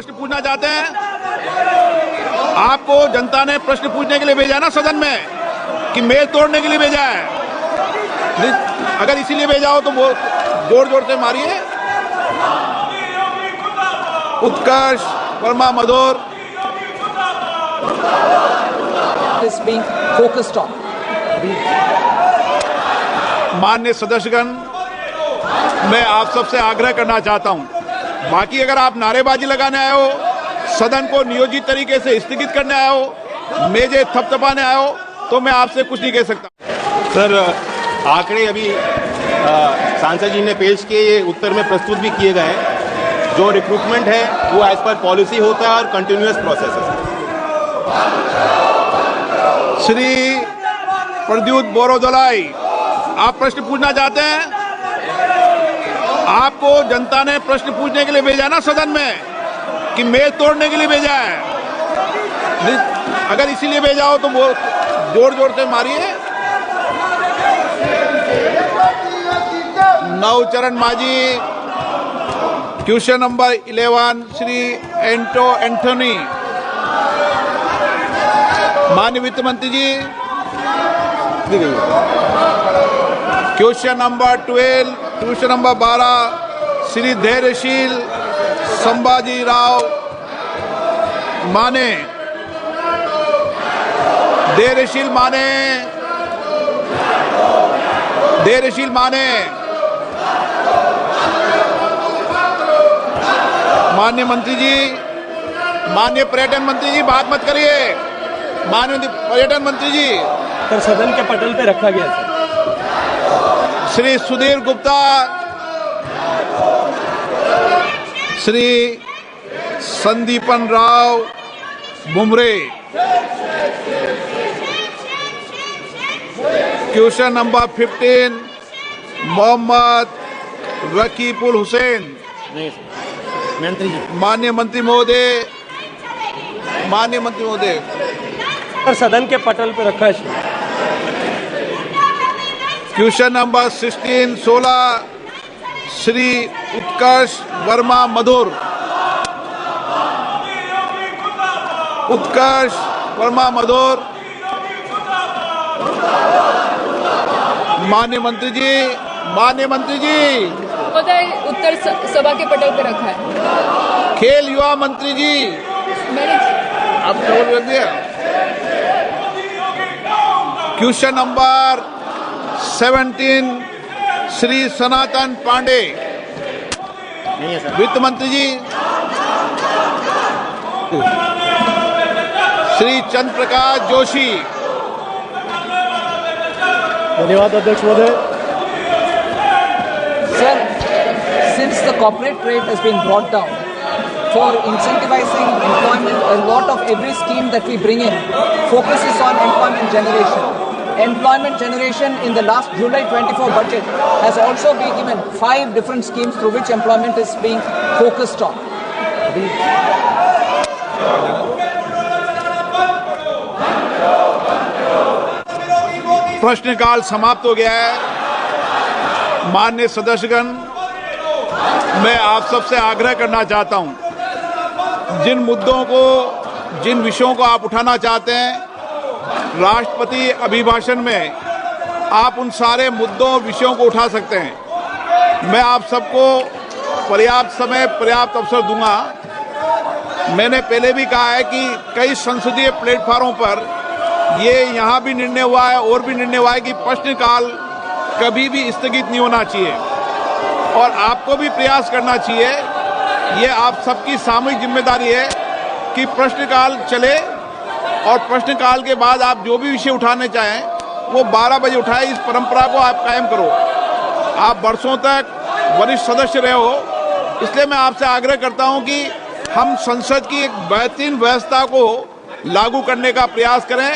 प्रश्न पूछना चाहते हैं? आपको जनता ने प्रश्न पूछने के लिए भेजा ना सदन में, कि मेज तोड़ने के लिए भेजा है? अगर इसीलिए भेजा हो तो जोर जोर से मारिए। उत्कर्ष वर्मा मधुर। is being focused on. माननीय सदस्यगण, मैं आप सबसे आग्रह करना चाहता हूं, बाकी अगर आप नारेबाजी लगाने आए हो, सदन को नियोजित तरीके से स्थगित करने आए हो, मेजे थपथपाने आए हो, तो मैं आपसे कुछ नहीं कह सकता। सर, आंकड़े अभी सांसद जी ने पेश किए, ये उत्तर में प्रस्तुत भी किए गए हैं। जो रिक्रूटमेंट है वो एज पर पॉलिसी होता है और कंटिन्यूअस प्रोसेस है। श्री प्रद्युत बोरोदोलाई, आप प्रश्न पूछना चाहते हैं? आपको जनता ने प्रश्न पूछने के लिए भेजा ना सदन में, कि मेज तोड़ने के लिए भेजा है? अगर इसीलिए भेजा हो तो जोर जोर से मारिए। नवचरण माझी। Question number 11 Shri Antony. माननीय वित्त मंत्री जी। Question number 12 Shri Dhairyasheel Sambhaji Rao Mane. धैर्यशील माने। माननीय मंत्री जी, माननीय पर्यटन मंत्री जी, बात मत करिए। माननीय पर्यटन मंत्री जी, सर सदन के पटल पे रखा गया sir. Shri Sudhir Gupta, Shri Sandipan Rao Bumre. Question number 15 Mohammad Rakibul Hussain. मंत्री जी। माननीय मंत्री महोदय, सर सदन के पटल पे रखा है। क्वेश्चन नंबर 16 श्री उत्कर्ष वर्मा मधुर। माननीय मंत्री जी। उत्तर सभा के पटल पे रखा है। खेल युवा मंत्री जी, आप रख दिया। क्वेश्चन नंबर 17 श्री सनातन पांडे। वित्त मंत्री जी। श्री चंद्र प्रकाश जोशी। धन्यवाद अध्यक्ष महोदय। Sir, since the corporate rate has been brought down, for incentivizing employment, a lot of every scheme that we bring in focuses on employment generation. Employment generation in the last July 24 budget has also been given 5 different schemes through which employment is being focused on. प्रश्नकाल समाप्त हो गया है। माननीय सदस्यगण, मैं आप सबसे आग्रह करना चाहता हूं, जिन विषयों को आप उठाना चाहते हैं, राष्ट्रपति अभिभाषण में आप उन सारे मुद्दों विषयों को उठा सकते हैं। मैं आप सबको पर्याप्त समय, पर्याप्त अवसर दूंगा। मैंने पहले भी कहा है कि कई संसदीय प्लेटफॉर्मों पर ये यहाँ भी निर्णय हुआ है और भी निर्णय हुआ है कि प्रश्नकाल कभी भी स्थगित नहीं होना चाहिए, और आपको भी प्रयास करना चाहिए। ये आप सबकी सामूहिक जिम्मेदारी है कि प्रश्नकाल चले, और प्रश्नकाल के बाद आप जो भी विषय उठाने चाहें वो 12 बजे उठाएं। इस परंपरा को आप कायम करो। आप वर्षों तक वरिष्ठ सदस्य रहे हो, इसलिए मैं आपसे आग्रह करता हूं कि हम संसद की एक बेहतरीन व्यवस्था को लागू करने का प्रयास करें,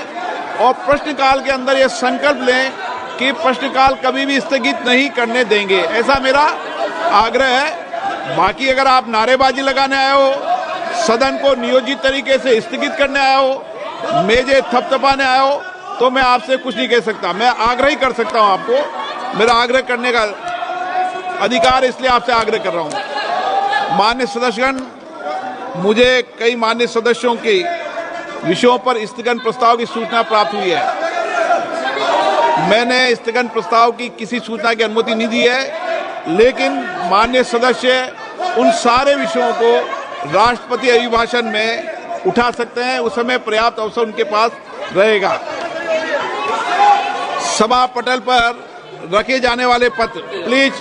और प्रश्नकाल के अंदर ये संकल्प लें कि प्रश्नकाल कभी भी स्थगित नहीं करने देंगे। ऐसा मेरा आग्रह है। बाकी अगर आप नारेबाजी लगाने आए हो, सदन को नियोजित तरीके से स्थगित करने आए हो, मेजे थपथपाने आए हो, तो मैं आपसे कुछ नहीं कह सकता। मैं आग्रह ही कर सकता हूं आपको, मेरा आग्रह करने का अधिकार, इसलिए आपसे आग्रह कर रहा हूं। माननीय सदस्यगण, मुझे कई मान्य सदस्यों के विषयों पर स्थगन प्रस्ताव की सूचना प्राप्त हुई है। मैंने स्थगन प्रस्ताव की किसी सूचना की अनुमति नहीं दी है, लेकिन माननीय सदस्य उन सारे विषयों को राष्ट्रपति अभिभाषण में उठा सकते हैं। उस समय पर्याप्त अवसर उनके पास रहेगा। सभा पटल पर रखे जाने वाले पत्र प्लीज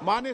माननीय